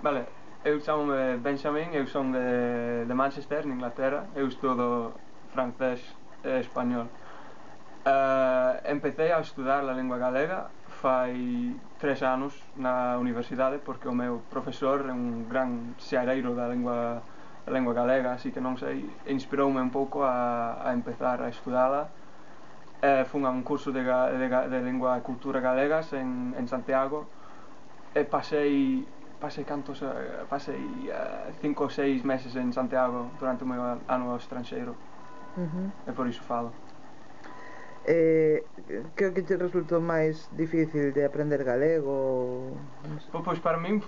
Vale, eu chamo-me Benjamín, eu son de Manchester, en Inglaterra, eu estudo francés e español. Empecé a estudar a lingua galega fai 3 anos na universidade porque o meu profesor é un gran xeareiro da lingua galega, así que non sei, inspiroume un pouco a empezar a estudala. Fun a un curso de lingua e cultura galegas en Santiago e pasei 5 ou 6 meses en Santiago durante o meu ano ao estranxeiro Ujú. e por iso falo. Eh, que é o que te resultou máis difícil de aprender galego? Non sei. Pois para min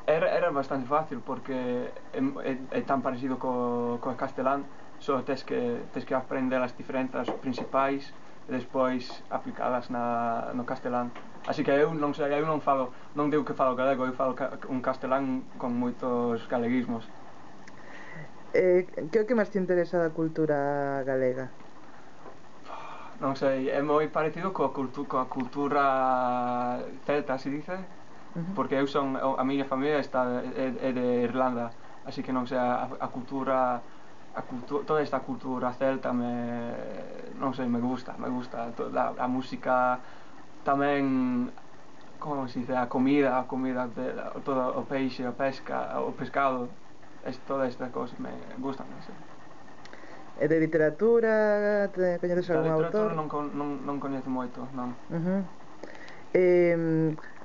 era bastante fácil porque é tan parecido co castelán, só tes que aprender as diferenzas principais e despois aplicalas no castelán. Así que eu non sei, eu non digo que falo galego, eu falo un castelán con moitos galeguismos. Que é o que máis te interesa da cultura galega? Non sei, é moi parecido coa cultura celta, se dice, Ujú. porque a miña familia é de Irlanda, así que non sei, toda esta cultura celta non sei, me gusta a música, tamén, como se dice, a comida todo o peixe, a pesca, o pescado, toda esta cosa me gusta, non sei. E de literatura, coñeces Da algún autor? literatura non coñezo moito, non. Ujú.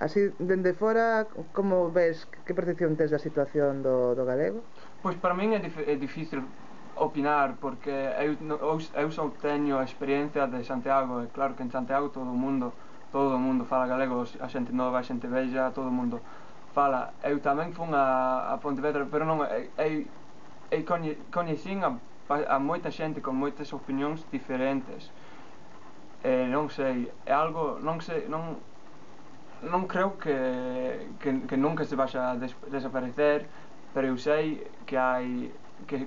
Así, dende fora, como ves, que percepción tes da situación do galego? Pois para min é difícil opinar porque eu só teño a experiencia de Santiago e claro que en Santiago todo o mundo fala galego, a xente nova, a xente vella, todo o mundo fala. Eu tamén fun a Pontevedra, pero non coñecín a moita xente con moitas opinións diferentes. Non sei, é algo, non creo que nunca se vaxa a desaparecer, pero eu sei que hai que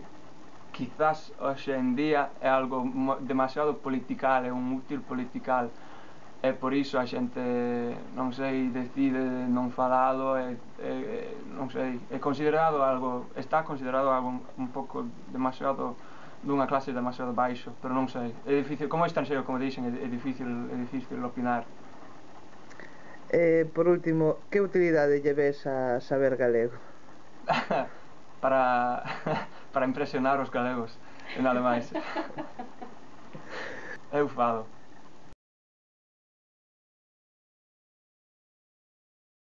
quizás hoxe en día é algo demasiado political, é un útil political e por iso a xente, non sei, decide non falalo non sei, está considerado algo un pouco demasiado dunha clase demasiado baixo, pero non sei, é difícil, como estranxeiro, como dixen, é difícil opinar. Por último, que utilidade lle ves a saber galego? para para impresionar os galegos e nada máis. Eu falo.